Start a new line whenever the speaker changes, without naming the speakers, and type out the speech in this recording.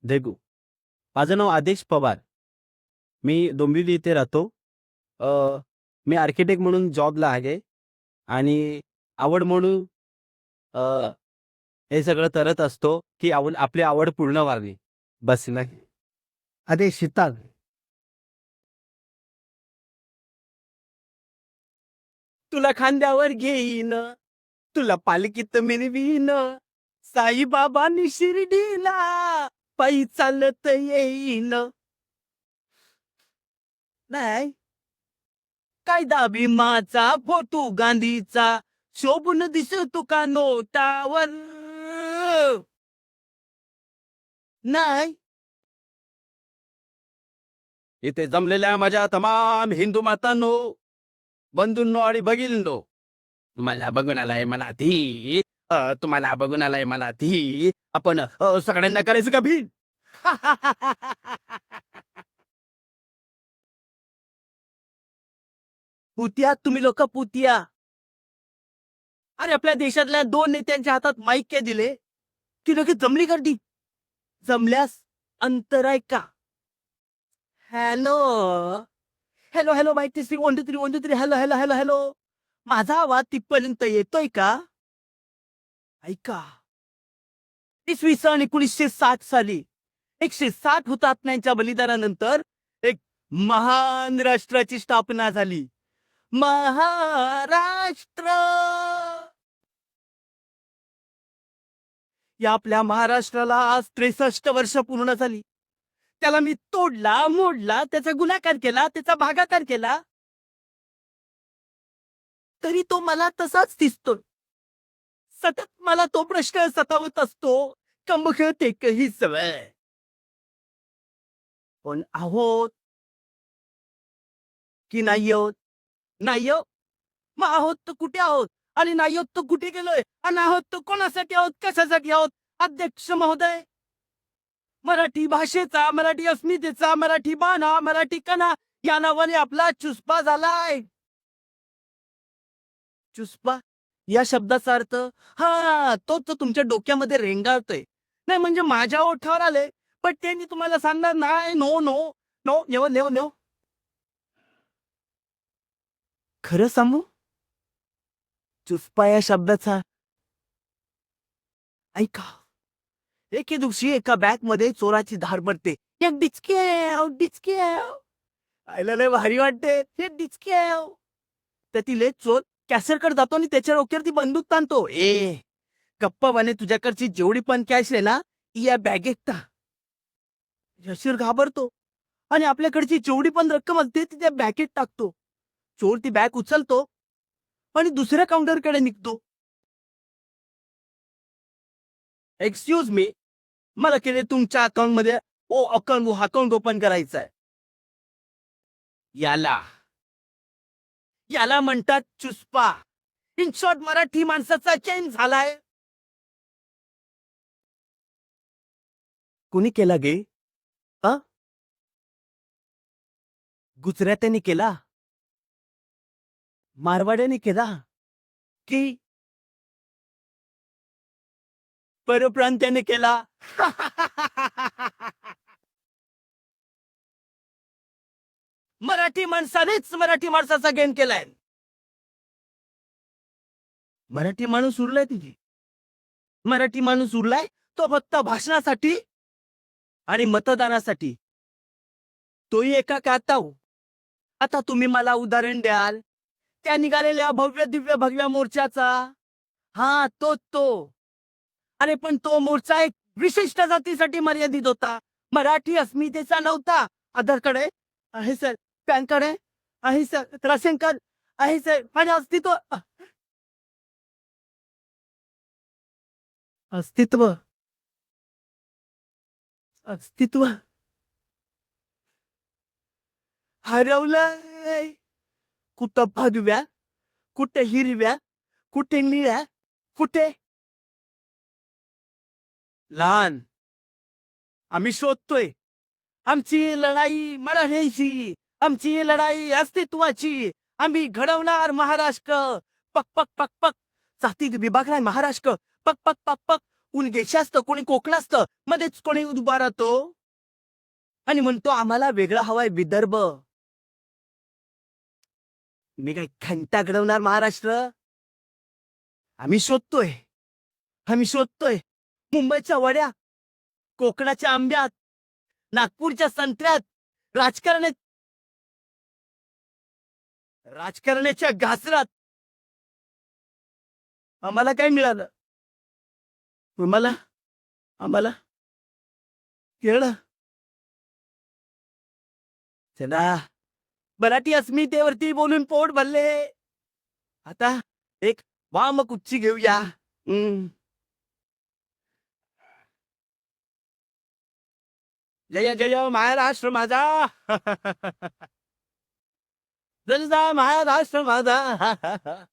Daegu. माझं नाव आदेश पवार. मी डोंबिवली इथे राहतो. अ, मी आर्किटेक्ट म्हणून जॉबला आहे आणि आवड म्हणून अ, हे सगळं करत असतो, की आपली आवड पूर्ण व्हावी. बस नाही.
अरे शीतल,
तुला खांद्यावर घेईन, तुला पालखीत मिरवीन, साईबाबांनी शिर्डीला पायी चालत येईन. नाही, कायदा भीमाचा फोटो गांधीचा शोभून दिसतो का नोटावर. नाही, इथे जमलेल्या माझ्या तमाम हिंदू मातांनो, बंधूंनो आणि भगिनींनो, तुम्हाला बघून आलाय मला ती, तुम्हाला बघून आलाय मला ती, आपण सगळ्यांना करायचं का भीन? पुतिया, तुम्ही लोक पुतिया. अरे आपल्या देशातल्या 2 नेत्यांच्या हातात माईक काय दिले, ती लगेच जमली गर्दी. जमल्यास अंतर आहे का? Hello, hello hello, mike testing 1 2 3 1 2 3. Hello hello hello hello, माझा आवाज तिथपर्यंत येतोय का? ऐका, 1960 साली 160 हुतात्म्यांच्या बलिदानानंतर एक महान राष्ट्राची स्थापना झाली. महाराष्ट्र. या आपल्या महाराष्ट्राला आज 63 वर्ष पूर्ण झाली. त्याला मी तोडला, मोडला, त्याचा गुणाकार केला, त्याचा भागाकार केला, तरी तो मला तसाच दिसतो. सतत मला तो प्रश्न सतावत असतो, कमखत एकही सवय. पण आहोत की नाही आहोत? नाही आहोत. मग आहोत तर कुठे आहोत? आणि नाही आहोत तर कुठे गेलोय? आणि आहोत तर कोणासाठी आहोत, कशासाठी आहोत? अध्यक्ष महोदय, मराठी भाषेचा, मराठी अस्मितेचा, मराठी बाणा, मराठी कणा या नावाने आपला चुस्पा झालाय. चुस्पा या शब्दाचा अर्थ, हा तोच तुमच्या डोक्यामध्ये रेंगाळतोय. नाही म्हणजे माझ्या ओठावर आले, पण ते मी तुम्हाला सांगणार नाही. No no no, never never never. खरं सांगू, चुस्पा या शब्दाचा, ऐका, एके दिवशी एका बॅग मध्ये चोराची धार पडते. एक डिचक्याव डिचक्याव, आयला लय भारी वाटते. हे डिचक्याव. त्यातील चोर कॅशरकडे जातो आणि त्याच्या डोक्यावरती बंदूक ताणतो. गप्पावाने तुझ्याकडची जेवढी पण कॅश आहे ना, ती या बॅगेत टाक. कॅशियर घाबरतो आणि आपल्याकडची जेवढी पण रक्कम असते ती त्या बॅगेत टाकतो. चोर ती बॅग उचलतो आणि दुसऱ्या काउंटरकडे निघतो. एक्सक्यूज मी, मला केले तुमच्या अकाउंट मध्ये अकाउंट ओपन करायचं आहे. याला याला म्हणतात चुस्पा. इन शॉर्ट, मराठी माणसाचा चेंज झालाय. कुणी केला गे? गुजरात्यांनी केला? मारवाड्याने केला? की परप्रांत्याने केला? मराठी माणसानेच मराठी माणसाचा गेम केलाय. मराठी माणूस उरलाय तिथे. मराठी माणूस उरलाय तो फक्त भाषणासाठी आणि मतदानासाठी. तोही एका काताव. आता तुम्ही मला उदाहरण द्याल त्या निघालेल्या भव्य दिव्य भगव्या मोर्चाचा? हा, तो. अरे पण तो मोर्चा एक विशिष्ट जातीसाठी मर्यादित होता. मराठी अस्मितेचा नव्हता. आधार कार्ड आहे सर, पॅन कार्ड आहे सर, राशन कार्ड आहे सर, माझे अस्तित्व अस्तित्व अस्तित्व हरवलंय. कुठं भगव्या, कुठे हिरव्या, कुठे निळ्या, कुठे लहान. आम्ही शोधतोय. आमची लढाई मराठ्यांची, आमची लढाई अस्तित्वाची. आम्ही घडवणार महाराष्ट्र. पक पक पक पक, जाती विभागलाय महाराष्ट्र. पक पक पक पक, कोणी देशा असतं, कोणी कोकण असतं, मध्येच कोणी उभा राहतो आणि म्हणतो आम्हाला वेगळा हवाय विदर्भ. मी काय खंता घडवणार महाराष्ट्र? आम्ही शोधतोय मुंबईच्या वड्या, कोकणाच्या आंब्यात, नागपूरच्या संत्र्यात, राजकारणात राजकारण्याच्या घासरात. आम्हाला काय मिळालं? आम्हाला केळं. चला, मराठी अस्मितेवरती बोलून पोट भरले. आता एक वामकुक्षी घेऊया. जय जय महाराष्ट्र माझा. जय महाराष्ट्र माझा.